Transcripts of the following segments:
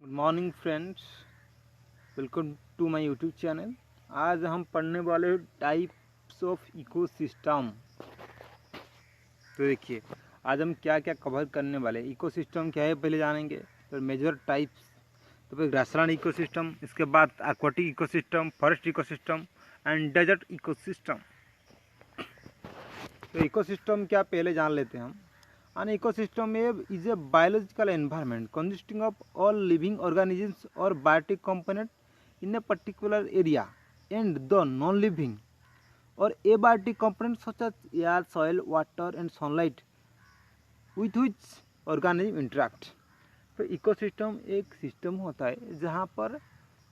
Good morning friends, welcome to my YouTube channel. आज हम पढ़ने वाले टाइप्स ऑफ इकोसिस्टम। तो देखिए, आज हम क्या क्या कवर करने वाले। इकोसिस्टम क्या है पहले जानेंगे, फिर मेजर टाइप्स, तो फिर ग्रासलैंड इकोसिस्टम, इसके बाद aquatic ecosystem, forest ecosystem and desert ecosystem. तो इकोसिस्टम क्या पहले जान लेते हैं हम। An ecosystem is a biological environment consisting of all living organisms or biotic components in a particular area, and the non-living or abiotic components such as air, soil, water, and sunlight with which organism interact. तो ecosystem एक system होता है जहाँ पर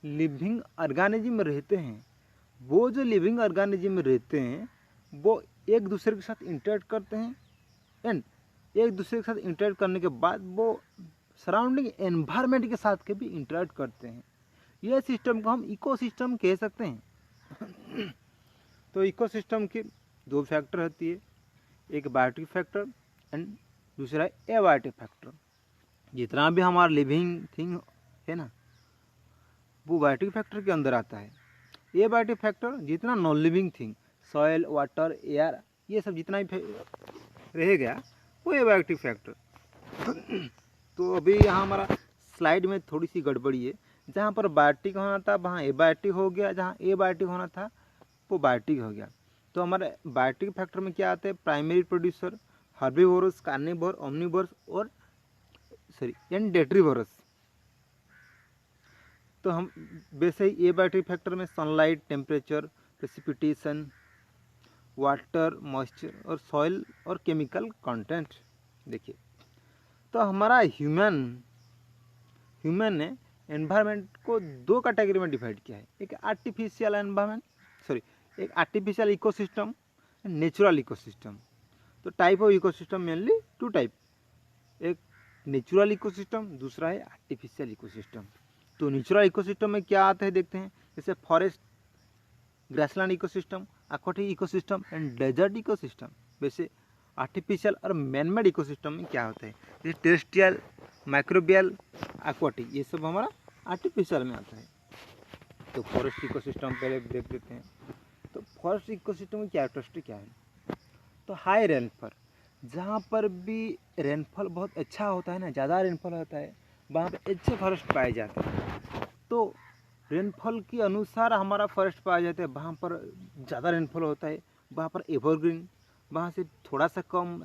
living organism रहते हैं। वो जो लिविंग ऑर्गेनिज्म रहते हैं वो एक दूसरे के साथ इंटरेक्ट करते हैं, एंड एक दूसरे के साथ इंटरेक्ट करने के बाद वो सराउंडिंग एनवायरनमेंट के साथ के भी इंटरेक्ट करते हैं। यह सिस्टम को हम इकोसिस्टम कह सकते हैं। तो इकोसिस्टम की दो फैक्टर होती है, एक बायोटिक फैक्टर एंड दूसरा एबायोटिक फैक्टर। जितना भी हमारा लिविंग थिंग है ना, वो बायोटिक फैक्टर के अंदर आता है। एबायोटिक फैक्टर जितना non living thing, soil, water, air, ये सब जितना भी रह गया वो एबायोटिक फैक्टर। तो अभी यहाँ हमारा स्लाइड में थोड़ी सी गड़बड़ी है। जहाँ पर बायोटिक होना था वहाँ एबायोटिक हो गया, जहाँ एबायोटिक होना था वो बायोटिक हो गया। तो हमारे बायोटिक फैक्टर में क्या आते हैं? Primary producer, herbivorous, carnivore, omnivorous और एंड डेट्रीवोरस। तो हम वैसे ही एबायोटिक फैक्टर में sunlight, temperature, precipitation, water, moisture और सॉइल और केमिकल कंटेंट। देखिए, तो हमारा ह्यूमन ने एनवायरनमेंट को दो कैटेगरी में डिवाइड किया है। एक आर्टिफिशियल एनवायरनमेंट, एक आर्टिफिशियल इकोसिस्टम, नेचुरल इकोसिस्टम। तो type of ecosystem mainly two type, एक नेचुरल इकोसिस्टम, दूसरा है आर्टिफिशियल इकोसिस्टम। तो नेचुरल इकोसिस्टम में क्या आता है देखते हैं, जैसे forest, grassland ecosystem, aquatic ecosystem and desert ecosystem. वैसे आर्टिफिशियल और मैनमेड इकोसिस्टम में क्या होता है, जैसे टेरेस्ट्रियल, माइक्रोबियल, एक्वाटिक, ये सब हमारा आर्टिफिशियल में आता है। तो फॉरेस्ट इकोसिस्टम पहले देख लेते हैं। तो फॉरेस्ट इकोसिस्टम की कैरेक्टरिस्टिक क्या है? तो हाई रेनफॉल, जहाँ पर भी रेनफॉल बहुत अच्छा होता है ना, ज़्यादा रेनफॉल होता है, वहाँ पर अच्छे फॉरेस्ट पाए जाते हैं। तो रेनफॉल के अनुसार हमारा फॉरेस्ट पाया जाता है। वहाँ पर ज़्यादा रेनफॉल होता है, वहाँ पर एवरग्रीन, वहाँ से थोड़ा सा कम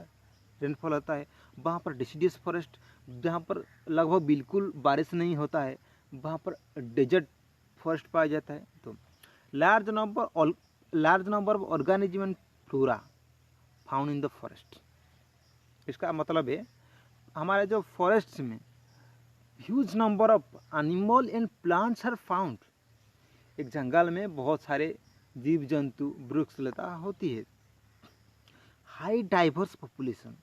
रेनफॉल होता है। वहाँ पर डिसिडियस फॉरेस्ट, जहाँ पर लगभग बिल्कुल बारिश नहीं होता है, वहाँ पर डेजर्ट फॉरेस्ट पाया जाता है। तो large number of organism and flora found in the forest. इसका मतलब है हमारे जो फॉरेस्ट में huge number of animal and plants are found. एक जंगल में बहुत सारे जीव जंतु, वृक्षलता होती है। हाई डाइवर्स पॉपुलेशन,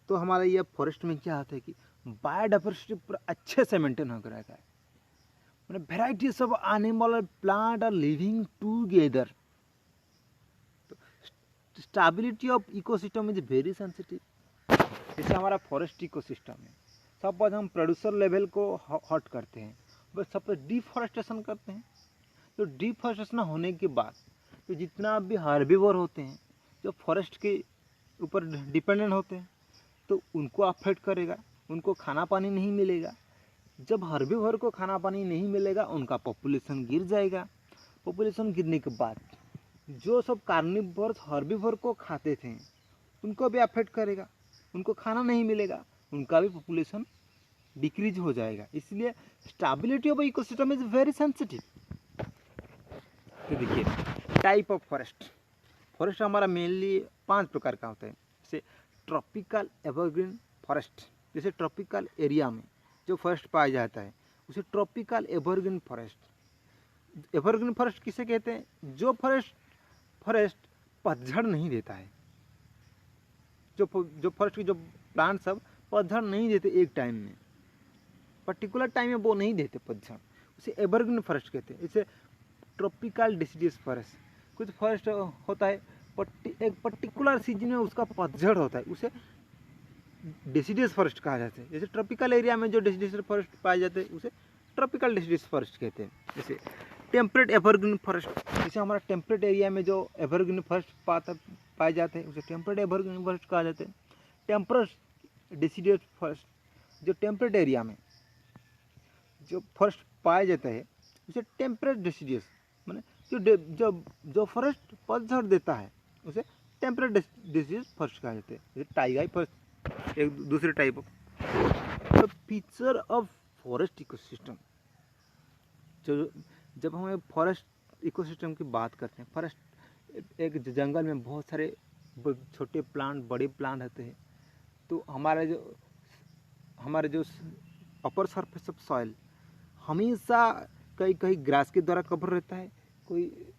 तो हमारा ये फॉरेस्ट में क्या होता है कि बायोडाइवर्सिटी पूरा अच्छे से मेंटेन होकर रहता है। मतलब वेराइटीज ऑफ एनिमल और प्लांट आर लिविंग टूगेदर। तो stability of ecosystem is very sensitive. जैसे हमारा फॉरेस्ट इकोसिस्टम है, सपोज हम प्रोड्यूसर लेवल को हट करते हैं, बस सपोज डिफॉरेस्टेशन करते हैं। तो डिफॉरेस्टेशन होने के बाद तो जितना भी हर्बीवोर होते हैं, जो फॉरेस्ट के ऊपर डिपेंडेंट होते हैं, तो उनको अफेक्ट करेगा, उनको खाना पानी नहीं मिलेगा। जब हर्बीवोर को खाना पानी नहीं मिलेगा, उनका पॉपुलेशन गिर जाएगा। पॉपुलेशन गिरने के बाद जो सब कार्निवोर्स हर्बीवोर को खाते थे उनको भी अफेक्ट करेगा, उनको खाना नहीं मिलेगा, उनका भी पॉपुलेशन डिक्रीज हो जाएगा। इसलिए stability of ecosystem is very sensitive. तो देखिए, टाइप ऑफ फॉरेस्ट हमारा मेनली 5 प्रकार का होता है। जैसे ट्रॉपिकल एवरग्रीन फॉरेस्ट, जैसे ट्रॉपिकल एरिया में जो फॉरेस्ट पाया जाता है उसे tropical evergreen forest. Evergreen forest किसे कहते हैं? जो फॉरेस्ट पतझड़ नहीं देता है, जो फॉरेस्ट की जो प्लांट सब पतझड़ नहीं देते एक टाइम में, पर्टिकुलर टाइम में वो नहीं देते पतझड़, उसे एवरग्रीन फॉरेस्ट कहते हैं। इसे ट्रॉपिकल डिसिडियस फॉरेस्ट, कुछ फॉरेस्ट होता है एक पर्टिकुलर सीजन में उसका पतझड़ होता है, उसे डेसिडियस फॉरेस्ट कहा जाता है। जैसे ट्रॉपिकल एरिया में जो डेसिडियस फॉरेस्ट पाए जाते हैं उसे ट्रॉपिकल डेसिडियस फॉरेस्ट कहते हैं। जैसे टेम्परेट एवरग्रीन फॉरेस्ट, जैसे हमारा टेम्परेट एरिया में जो एवरग्रीन फॉरेस्ट पाए जाते हैं उसे टेम्परेट एवरग्रीन फॉरेस्ट कहा जाता है। टेम्परस डेसिडियस फॉरेस्ट, जो टेम्परेट एरिया में जो फॉरेस्ट पाया जाता है उसे टेम्परेट डेसिडियस, माने जो फॉरेस्ट पतझड़ देता है उसे टेम्परेट डेसिडियस फॉरेस्ट कहा जाता है। जैसे टाइगाई फॉरेस्ट एक दूसरे type of. The feature of forest ecosystem, जब हम फॉरेस्ट इकोसिस्टम की बात करते हैं, फॉरेस्ट एक जंगल में बहुत सारे छोटे प्लांट बड़े प्लांट होते हैं। तो हमारे जो अपर सरफेस ऑफ सॉइल हमेशा कई ग्रास के द्वारा कवर रहता है, कोई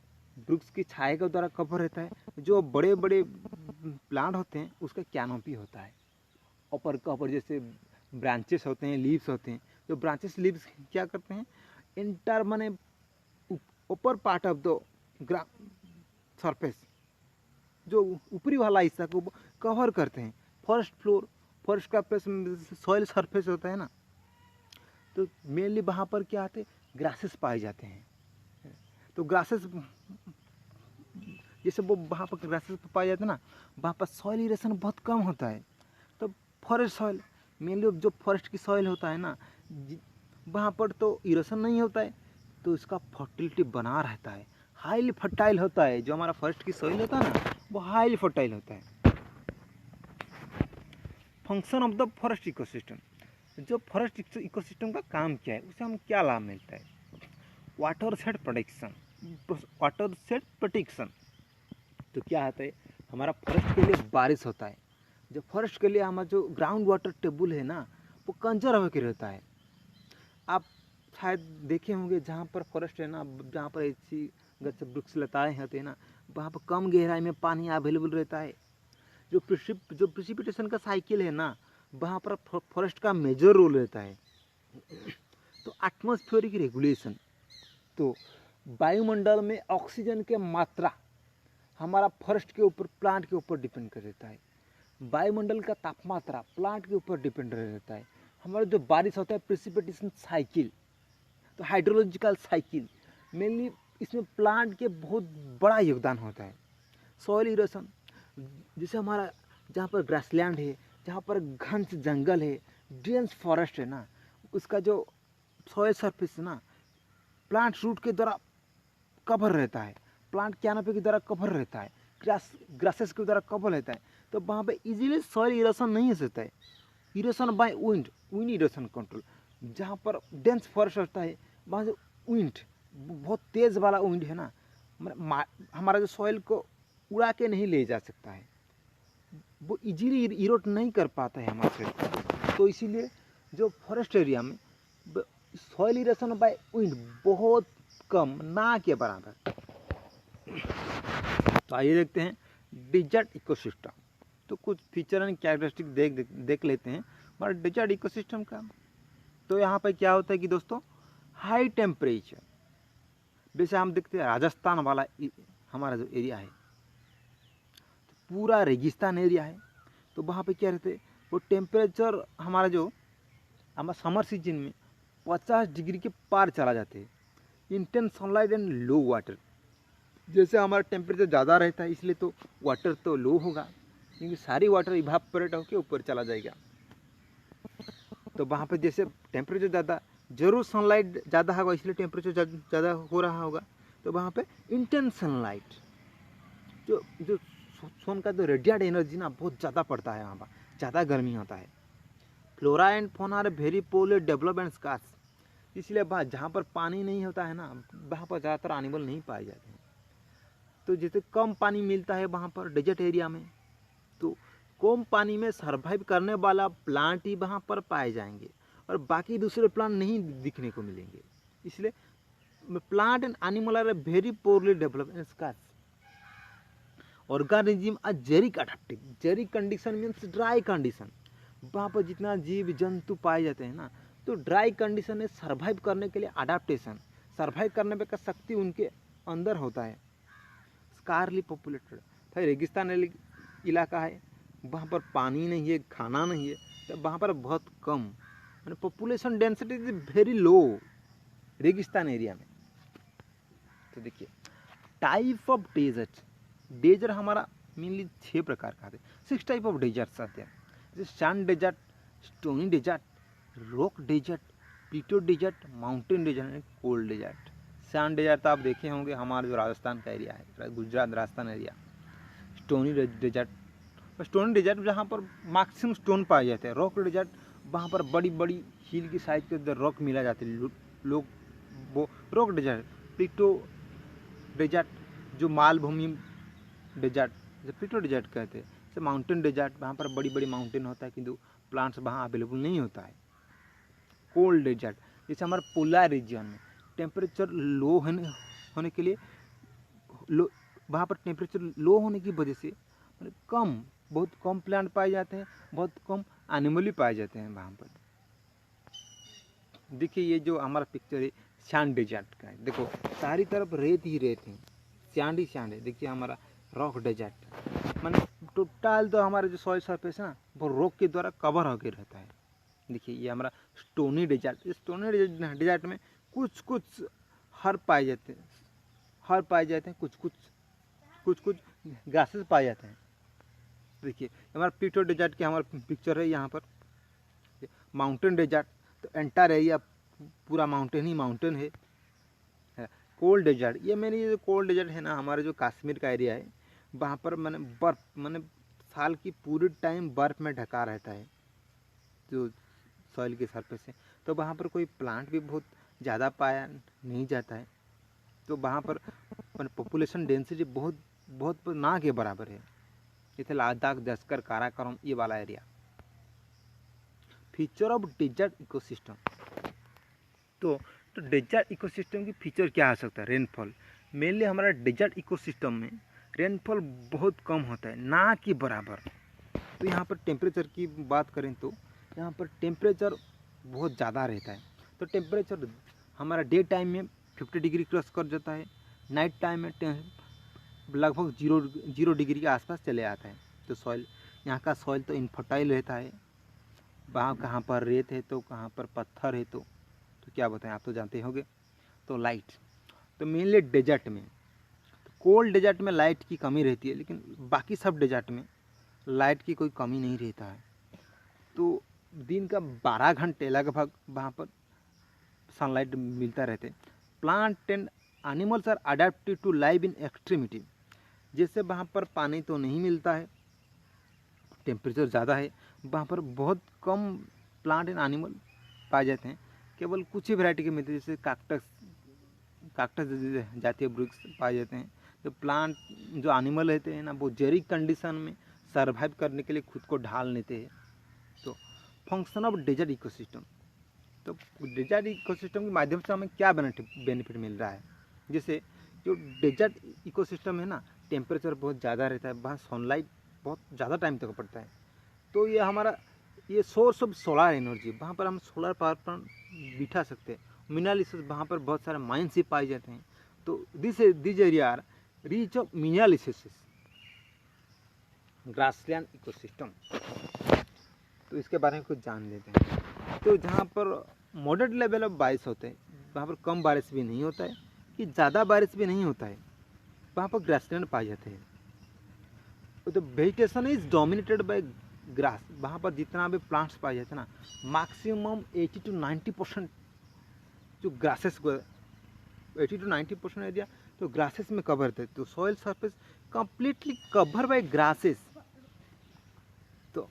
वृक्ष की छाया के द्वारा कवर रहता है। जो बड़े बड़े प्लांट होते हैं उसका कैनोपी होता है ऊपर का ऊपर, जैसे ब्रांचेस होते हैं, लीव्स होते हैं। जो ब्रांचेस लीव्स क्या करते हैं, इंटर माने ऊपर पार्ट ऑफ द सरफेस, जो ऊपरी वाला हिस्सा को कवर करते हैं। फर्स्ट फ्लोर, फर्स्ट का सॉइल सरफेस होता है ना, तो मेनली वहाँ पर क्या आते हैं, ग्रासेस पाए जाते हैं। तो ग्रासेस जैसे वो वहाँ पर ग्रासेस पाए जाते हैं ना, वहाँ पर सॉइल इरेशन बहुत कम होता है। तो फॉरेस्ट सॉइल मेनली जो फॉरेस्ट की सॉइल होता है ना, वहाँ पर तो इरेशन नहीं होता है, तो इसका फर्टिलिटी बना रहता है, हाईली फर्टाइल होता है। जो हमारा फॉरेस्ट की सॉइल होता है ना, वो हाईली फर्टाइल होता है। Function of the forest ecosystem, जो फॉरेस्ट इकोसिस्टम का काम क्या है, उसे हम क्या लाभ मिलता है। Water shade protection, water shade protection तो क्या होता है, हमारा फॉरेस्ट के लिए बारिश होता है। जो फॉरेस्ट के लिए हमारा जो ग्राउंड वाटर टेबल है ना, वो कंजर्व होकर रहता है। आप शायद देखे होंगे जहाँ पर फॉरेस्ट है ना, जहाँ पर ऐसी गच्छ वृक्ष लताएँ होते हैं ना, वहाँ पर कम गहराई में पानी अवेलेबल रहता है। जो प्रेसिपिटेशन का साइकिल है ना, वहाँ पर फॉरेस्ट का मेजर रोल रहता है। तो एटमॉस्फेरिक रेगुलेशन, तो वायुमंडल में ऑक्सीजन के मात्रा हमारा फॉरेस्ट के ऊपर, प्लांट के ऊपर डिपेंड कर रहता है। वायुमंडल का तापमात्रा प्लांट के ऊपर डिपेंड रहता है। हमारा जो बारिश होता है, प्रेसिपिटेशन साइकिल, तो हाइड्रोलॉजिकल साइकिल, मेनली इसमें प्लांट के बहुत बड़ा योगदान होता है। सॉइल इरोशन, जैसे हमारा जहाँ पर ग्रासलैंड है, जहाँ पर घंस जंगल है, डेंस फॉरेस्ट है ना, उसका जो सॉइल सरफेस है ना, प्लांट रूट के द्वारा कवर रहता है, प्लांट कैनोपी के द्वारा कवर रहता है, ग्रासेस के द्वारा कवर रहता है। तो वहाँ पे इजीली सॉइल इरोशन नहीं हो सकता है। Erosion by wind erosion control, जहाँ पर डेंस फॉरेस्ट होता है वहाँ से विंड, बहुत तेज़ वाला विंड है ना, हमारा जो सॉइल को उड़ा के नहीं ले जा सकता है, वो इजीली इरोट नहीं कर पाता है हमारे सॉइल। तो इसीलिए जो फॉरेस्ट एरिया में सॉइल इरोशन बाय विंड बहुत कम, ना के बराबर। तो आइए देखते हैं डेजर्ट इकोसिस्टम। तो कुछ फीचर एंड कैरेक्टरिस्टिक देख लेते हैं हमारे डेजर्ट इकोसिस्टम का। तो यहाँ पर क्या होता है कि दोस्तों, हाई टेम्परेचर, जैसे हम देखते हैं राजस्थान वाला हमारा जो एरिया है, तो पूरा रेगिस्तान एरिया है। तो वहाँ पे क्या रहते हैं, वो टेम्परेचर हमारा जो समर सीजन में 50 डिग्री के पार चला जाते हैं। Intense sunlight and low water, जैसे हमारा टेम्परेचर ज़्यादा रहता है इसलिए तो वाटर तो लो होगा, क्योंकि सारी वाटर इवापोरेट होकर ऊपर चला जाएगा। तो वहाँ पे जैसे टेम्परेचर ज़्यादा, जरूर सनलाइट ज़्यादा होगा इसलिए टेम्परेचर ज़्यादा हो रहा होगा। तो वहाँ पे इंटेंस सनलाइट, जो सन का जो रेडिएंट एनर्जी ना बहुत ज़्यादा पड़ता है, वहाँ पर ज़्यादा गर्मी होता है। Flora and fauna are very poorly developed and scarce, इसलिए जहाँ पर पानी नहीं होता है ना, वहाँ पर ज़्यादातर एनिमल नहीं पाए जाते हैं। तो जैसे कम पानी मिलता है वहाँ पर डेजर्ट एरिया में, तो कम पानी में सर्वाइव करने वाला प्लांट ही वहाँ पर पाए जाएंगे और बाकी दूसरे प्लांट नहीं दिखने को मिलेंगे। इसलिए plant and animal are very poorly developed and scarce. Organism are xeric adaptive, xeric condition means dry condition. वहाँ पर जितना जीव जंतु पाए जाते हैं ना, तो ड्राई कंडीशन में सर्वाइव करने के लिए अडेप्टेशन, सर्वाइव करने का शक्ति उनके अंदर होता है। स्कारली पॉपुलेटेड, भाई रेगिस्तान इलाका है वहाँ पर पानी नहीं है, खाना नहीं है, तो वहाँ पर बहुत कम, यानी population density is very low रेगिस्तान एरिया में। तो देखिए टाइप ऑफ डेजर्ट, डेजर्ट हमारा मेनली 6 प्रकार का है, 6 टाइप ऑफ डेजर्ट्स आते हैं, जैसे sand desert, stony desert, rock desert, plateau desert, mountain desert, cold desert. Sand desert आप देखे होंगे हमारा जो राजस्थान का एरिया है, Gujarat Rajasthan area. Stony desert, stone desert जहाँ पर मैक्सिमम स्टोन पाए जाते हैं। रॉक डेजर्ट वहाँ पर बड़ी बड़ी हील की साइज के रॉक मिला जाते हैं, लोग वो रॉक डेजर्ट। प्लीटो डेजर्ट जो मालभूमि डेजर्ट, जैसे प्लीटो डेजर्ट कहते हैं। जैसे माउंटेन डेजर्ट वहाँ पर बड़ी बड़ी माउंटेन होता है किंतु प्लांट्स वहाँ अवेलेबल नहीं होता है। कोल्ड डेजर्ट जैसे हमारे पोलर रीजन में टेम्परेचर लो होने के लिए वहाँ पर टेम्परेचर लो होने की वजह से बहुत कम प्लांट पाए जाते हैं, बहुत कम एनिमल भी पाए जाते हैं वहाँ पर। देखिए ये जो हमारा पिक्चर है सैंड डेजर्ट का है, देखो सारी तरफ रेत ही रेत है, सैंड ही सैंड है। देखिए हमारा रॉक डेजर्ट माने टोटल तो हमारा जो सॉइल सरफेस है ना वो रॉक के द्वारा कवर होकर रहता है। देखिए ये हमारा स्टोनी डेजर्ट, स्टोनी डेजर्ट में कुछ कुछ हर पाए जाते हैं, कुछ कुछ गासेस पाए जाते हैं। देखिए हमारा प्लीटो डेजर्ट की हमारा पिक्चर है यहाँ पर। माउंटेन डेजर्ट तो एंटायर एरिया पूरा माउंटेन ही माउंटेन है। कोल्ड डेजर्ट, ये मेरी जो कोल्ड डेजर्ट है ना हमारा जो कश्मीर का एरिया है, वहाँ पर मैंने बर्फ़ मैंने साल की पूरी टाइम बर्फ़ में ढका रहता है जो सॉइल के सरफेस से, तो वहाँ पर कोई प्लांट भी बहुत ज़्यादा पाया नहीं जाता है। तो वहाँ पर पॉपुलेशन डेंसिटी बहुत ना के बराबर है। जैसे लद्दाख, जस्कर, काराकोरम ये वाला area. Feature of desert ecosystem, तो डेजर्ट इकोसिस्टम की फीचर क्या हो सकता है? रेनफॉल, मेनली हमारा डेजर्ट इकोसिस्टम में रेनफॉल बहुत कम होता है, ना कि बराबर। तो यहाँ पर टेम्परेचर की बात करें तो यहाँ पर टेम्परेचर बहुत ज़्यादा रहता है। तो टेम्परेचर हमारा डे टाइम में 50 डिग्री क्रॉस कर जाता है, नाइट टाइम में लगभग 0 डिग्री के आसपास चले आता है। तो सॉइल यहाँ का सॉइल तो इनफर्टाइल रहता है, वहाँ कहाँ पर रेत है तो कहाँ पर पत्थर है, तो क्या बताएं, आप तो जानते होंगे। तो लाइट, तो मेनली डेजर्ट में, तो कोल्ड डेजर्ट में लाइट की कमी रहती है, लेकिन बाकी सब डेजर्ट में लाइट की कोई कमी नहीं रहता है। तो दिन का 12 घंटे लगभग वहाँ पर सनलाइट मिलता रहते हैं। Plant and animals are adapted to live in extremity, जैसे वहाँ पर पानी तो नहीं मिलता है, टेम्परेचर ज़्यादा है, वहाँ पर बहुत कम प्लांट एंड एनिमल पाए जाते हैं, केवल कुछ ही वैरायटी के मिलते हैं, जैसे काक्टस जातीय वृक्ष पाए जाते हैं। तो प्लांट जो एनिमल रहते हैं ना वो जेरिक कंडीशन में सर्वाइव करने के लिए खुद को ढाल लेते हैं। तो फंक्शन ऑफ डेजर्ट इकोसिस्टम, तो डेजर्ट इकोसिस्टम के माध्यम से हमें क्या बेनिफिट मिल रहा है? जैसे जो डेजर्ट इकोसिस्टम है ना, टेम्परेचर बहुत ज़्यादा रहता है, वहाँ सनलाइट बहुत ज़्यादा टाइम तक पड़ता है। तो ये हमारा ये सोर्स ऑफ सोलर एनर्जी, वहाँ पर हम सोलर पावर प्लांट बिठा सकते हैं। मिनरल रिसोर्स वहाँ पर बहुत सारे माइंस ही पाए जाते हैं। तो this area are rich of mineral resources. Grassland ecosystem, तो इसके बारे में कुछ जान लेते हैं। तो जहाँ पर मॉडरेट लेवल ऑफ बारिश होते हैं, वहाँ पर कम बारिश भी नहीं होता है कि ज़्यादा बारिश भी नहीं होता है, वहाँ पर ग्रासलैंड पाए जाते हैं। तो vegetation is dominated by grass, वहाँ पर जितना भी प्लांट्स पाए जाते हैं ना, मैक्सिमम 80 to 90% जो ग्रासेस को 80 to 90% एरिया तो ग्रासेस में कवर थे। तो soil surface completely cover by grasses. तो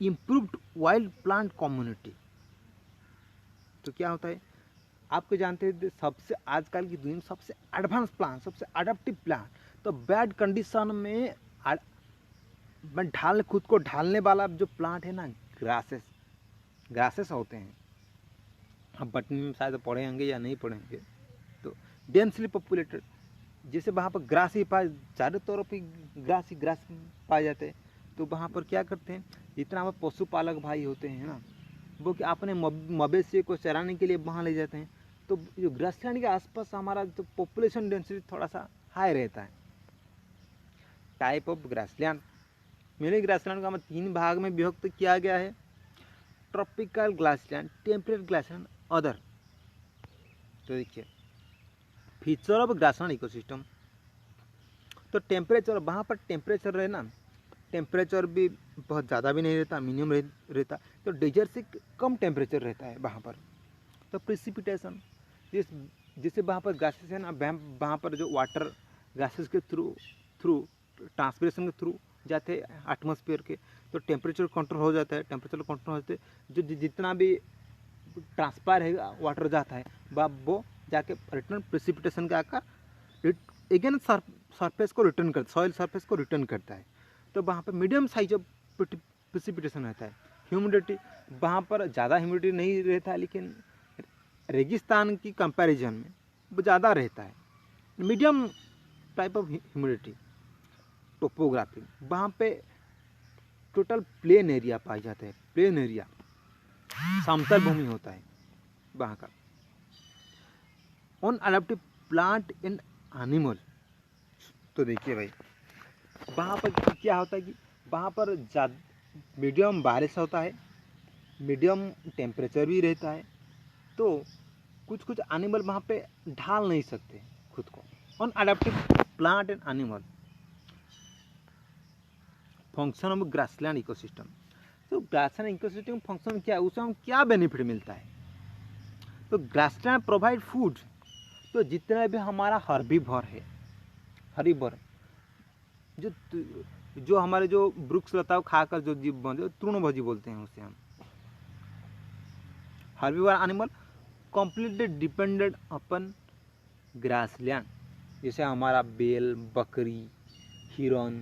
इम्प्रूव्ड वाइल्ड प्लांट कम्युनिटी, तो क्या होता है आपको जानते हैं, सबसे आजकल की दुनिया में सबसे एडवांस प्लांट, सबसे अडेप्टिव प्लांट, तो बैड कंडीशन में खुद को ढालने वाला जो प्लांट है ना, ग्रासेस होते हैं। अब बटनी में शायद पढ़े होंगे या नहीं पढ़ेंगे। तो डेंसली पॉपुलेटेड, जैसे वहाँ पर ग्रास ही पाए, चारों तरफ ही ग्रास पाए जाते हैं। तो वहाँ पर क्या करते हैं, जितना हमारे पशुपालक भाई होते हैं ना, वो कि अपने मवेशी को चराने के लिए वहाँ ले जाते हैं। तो जो ग्रासलैंड के आसपास हमारा जो पॉपुलेशन डेंसिटी थोड़ा सा हाई रहता है। Type of grassland, mini grassland को हमें 3 भाग में विभक्त किया गया है, tropical grassland, temperate grassland, other. तो देखिए फीचर ऑफ ग्रासलैंड इकोसिस्टम, तो टेम्परेचर, वहाँ पर टेम्परेचर रहे ना, टेम्परेचर भी बहुत ज़्यादा भी नहीं रहता, मिनिमम रहता, तो डेजर्ट से कम टेम्परेचर रहता है वहाँ पर। तो प्रिसिपिटेशन, जैसे वहाँ पर गैसेस है ना, वहाँ पर जो वाटर गैसेस के थ्रू ट्रांसपिरेशन के थ्रू जाते हैं एटमॉस्फेयर के, तो टेम्परेचर कंट्रोल हो जाता है। टेम्परेचर कंट्रोल होते जो जितना भी ट्रांसपायर है वाटर जाता है वो जाके रिटर्न प्रिसिपिटेशन का आकर अगेन सरफेस को रिटर्न करता, सॉइल सरफेस को रिटर्न करता है। तो वहाँ पर मीडियम साइज ऑफ प्रिसिपिटेशन रहता है। ह्यूमिडिटी, वहाँ पर ज़्यादा ह्यूमिडिटी नहीं रहता है, लेकिन रेगिस्तान की कंपैरिजन में वो ज़्यादा रहता है। Medium type of humidity. Topography, वहाँ पे टोटल प्लेन एरिया पाए जाते हैं, प्लेन एरिया, समतल भूमि होता है वहाँ का। On adaptive plant and animal, तो देखिए भाई वहाँ पर क्या होता है कि वहाँ पर मीडियम बारिश होता है, मीडियम टेम्परेचर भी रहता है, तो कुछ कुछ एनिमल वहाँ पे ढाल नहीं सकते खुद को। On adaptive plant and animal, function of grassland ecosystem, तो ग्रासलैंड इकोसिस्टम फंक्शन क्या है, उससे हम क्या बेनिफिट मिलता है। तो ग्रासलैंड प्रोवाइड फूड, तो जितना भी हमारा हर्बीवर है, हरीबर जो हमारे जो वृक्ष लताओं खाकर जो जीव बनते, तृणभोजी बोलते हैं उसे हम। हर्बीवर एनिमल कंप्लीटली डिपेंडेंट अपन ग्रासलैंड, जैसे हमारा बेल, बकरी, हिरन,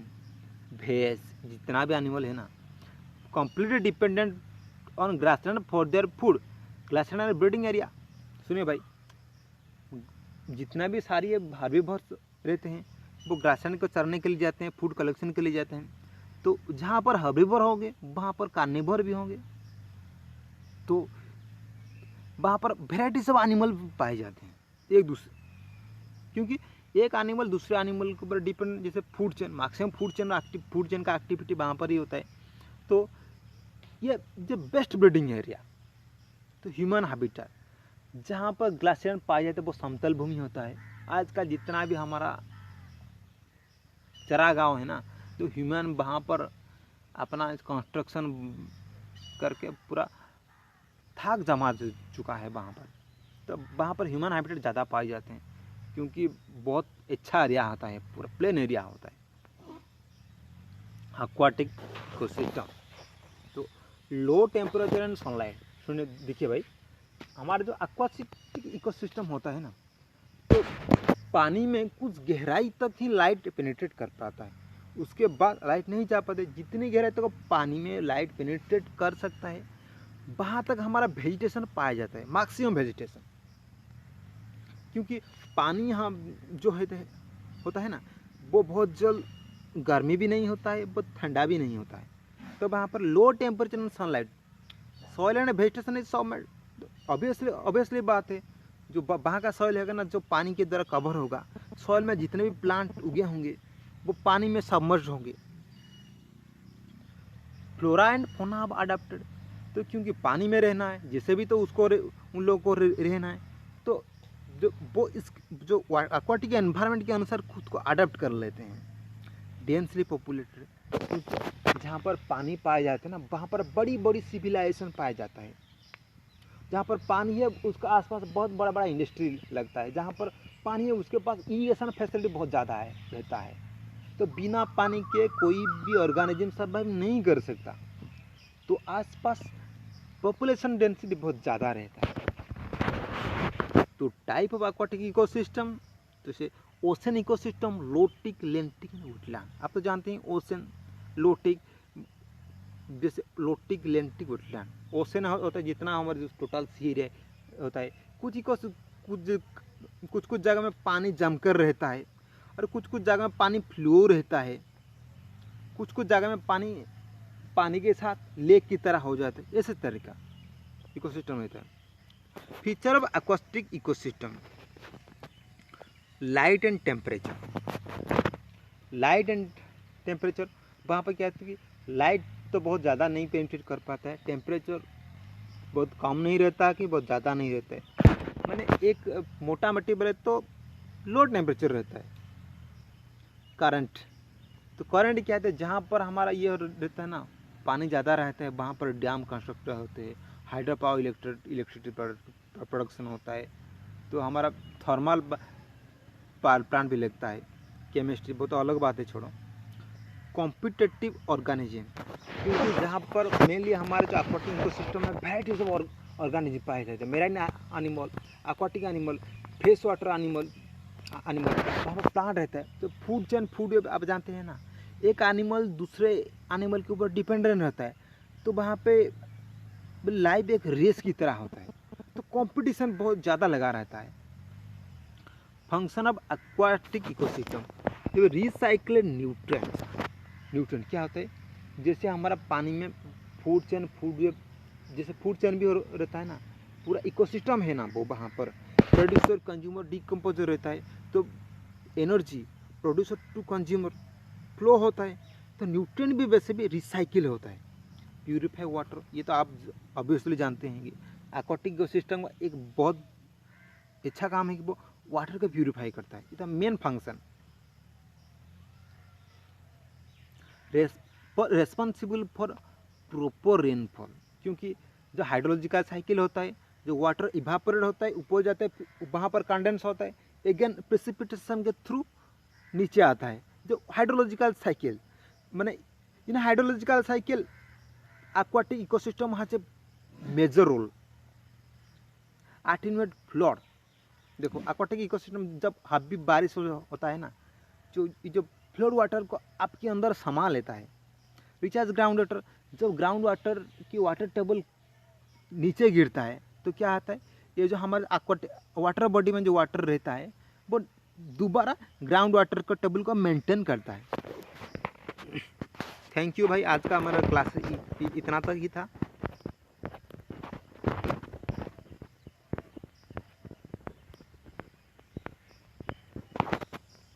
भैंस, जितना भी एनिमल है ना, completely dependent on grassland for their food. Grassland breeding area, सुनिए भाई, जितना भी सारी हर्बीवर्स रहते हैं वो ग्रासलैंड को चरने के लिए जाते हैं, फूड कलेक्शन के लिए जाते हैं। तो जहाँ पर हर्बीवर होंगे वहाँ पर कार्निवर भी होंगे, तो वहाँ पर वेराइटीज ऑफ एनिमल पाए जाते हैं एक दूसरे, क्योंकि एक एनिमल दूसरे एनिमल के ऊपर डिपेंड, जैसे food chain, maximum food chain का एक्टिविटी वहाँ पर ही होता है। तो ये जो बेस्ट ब्रीडिंग एरिया, तो ह्यूमन हैबिटेट, जहाँ पर ग्रासलैंड पाए जाते हैं वो समतल भूमि होता है। आजकल जितना भी हमारा चरागांव है ना, तो ह्यूमन वहाँ पर अपना कंस्ट्रक्शन करके पूरा थाक जमा चुका है वहाँ पर। तो वहाँ पर ह्यूमन हैबिटेट ज़्यादा पाए जाते हैं, क्योंकि बहुत अच्छा एरिया होता है, पूरा प्लेन एरिया होता है। एक्वाटिक इकोसिस्टम, तो लो टेम्परेचर एंड सनलाइट, सुनिए देखिए भाई, हमारा जो एक्वाटिक इकोसिस्टम होता है ना, तो पानी में कुछ गहराई तक ही लाइट पेनिट्रेट कर पाता है, उसके बाद लाइट नहीं जा पाती। जितनी गहराई तक पानी में लाइट पेनिट्रेट कर सकता है वहाँ तक हमारा वेजिटेशन पाया जाता है, मैक्सिमम वेजिटेशन। क्योंकि पानी यहाँ जो होता है ना, वो बहुत जल्द गर्मी भी नहीं होता है, बहुत ठंडा भी नहीं होता है। तो वहाँ पर low temperature and sunlight, soil and vegetation is solve. Obviously बात है, जो वहाँ का सॉइल है ना, जो पानी के द्वारा कवर होगा, सॉइल में जितने भी प्लांट उगे होंगे वो पानी में सबमर्ज होंगे। फ्लोरा एंड फौना अब अडेप्टेड, तो क्योंकि पानी में रहना है जैसे भी, तो उसको उन लोगों को रहना है, तो वो इस जो एक्वाटिक एनवायरनमेंट के अनुसार खुद को अडेप्ट कर लेते हैं। डेंसली पॉपुलेटेड, जहाँ पर पानी पाए जाते हैं ना, वहाँ पर बड़ी बड़ी सिविलाइजेशन पाया जाता है। जहाँ पर पानी है उसका आसपास बहुत बड़ा बड़ा इंडस्ट्री लगता है। जहाँ पर पानी है उसके पास इरिगेशन फैसिलिटी बहुत ज़्यादा रहता है। तो बिना पानी के कोई भी ऑर्गेनिज्म सर्वाइव नहीं कर सकता। तो आसपास पॉपुलेशन डेंसिटी बहुत ज़्यादा रहता है। तो टाइप ऑफ एक्वाटिक इकोसिस्टम, जैसे ओशन इकोसिस्टम, लोटिक, लेंटिक, वुडलैंड। आप तो जानते हैं ओशन, लोटिक, जैसे लोटिक, लेंटिक, वुडलैंड। ओशन होता है जितना हमारे टोटल सी एरिया होता है, कुछ जगह में पानी जमकर रहता है, और कुछ जगह में पानी फ्लो रहता है, कुछ जगह में पानी के साथ लेक की तरह हो जाता है। ऐसे तरह का इकोसिस्टम रहता है। Feature of aquatic ecosystem, light and temperature. Light and temperature, वहाँ पर क्या है कि लाइट तो बहुत ज़्यादा नहीं पेनिट्रेट कर पाता है, टेम्परेचर बहुत कम नहीं रहता कि बहुत ज़्यादा नहीं रहता है, मैंने एक मोटा मोटी बोले तो लो टेम्परेचर रहता है। करंट, तो करंट क्या है, जहाँ पर हमारा ये रहता है ना, पानी ज़्यादा रहता है, वहाँ पर डैम कंस्ट्रक्ट होते हैं, हाइड्रो पावर इलेक्ट्रिसिटी प्रोडक्शन होता है, तो हमारा थर्मल पावर प्लांट भी लगता है। केमिस्ट्री वो तो अलग बात है, छोड़ो। कॉम्पिटिटिव ऑर्गेनिज्म, क्योंकि जहाँ पर मेनली हमारे जो एक्वाटिक इकोसिस्टम में वैराइटीज ऑफ ऑर्गेनिज्म पाए जाते हैं, marine animal, aquatic animal, fresh water animal, वहाँ पर प्लांट रहता है। तो फूड चेन, फूड आप जानते हैं ना, एक एनिमल दूसरे एनिमल के ऊपर डिपेंडेंट रहता है, तो वहाँ पे लाइफ एक रेस की तरह होता है, तो कंपटीशन बहुत ज़्यादा लगा रहता है। Function of aquatic ecosystem, recycled nutrient क्या होता है, जैसे हमारा पानी में फूड चेन, जैसे फूड चेन भी रहता है ना, पूरा इकोसिस्टम है ना, वो वहाँ पर प्रोड्यूसर, कंज्यूमर, डिकम्पोजर रहता है, तो energy producer to consumer flow होता है, तो न्यूट्रिएंट भी वैसे भी रिसाइकिल होता है। प्यूरिफाई वाटर, ये तो आप ऑब्वियसली जानते हैं कि एक्वाटिक इकोसिस्टम का एक बहुत अच्छा काम है कि वो वाटर को प्यूरिफाई करता है, ये main function. Responsible for proper rainfall, क्योंकि जो हाइड्रोलॉजिकल साइकिल होता है, जो वाटर इवापोरेट होता है, ऊपर जाता है, वहाँ पर कंडेंस होता है, अगेन प्रेसिपिटेशन के थ्रू नीचे आता है। जो हाइड्रोलॉजिकल साइकिल मैंने इन हाइड्रोलॉजिकल साइकिल एक्वाटिक इकोसिस्टम वहाँ से मेजर रोल। अटेन्यूएट फ्लड, देखो एक्वाटिक इकोसिस्टम जब हब्बी बारिश होता है ना, जो फ्लड वाटर को आपके अंदर समा लेता है। रिचार्ज ग्राउंड वाटर, जब ग्राउंड वाटर की वाटर टेबल नीचे गिरता है तो क्या आता है, ये जो हमारे एक्वाटिक वाटर बॉडी में जो वाटर रहता है वो दोबारा ग्राउंड वाटर का टेबल को मेंटेन करता है। थैंक यू भाई, आज का हमारा क्लास इतना तक ही था।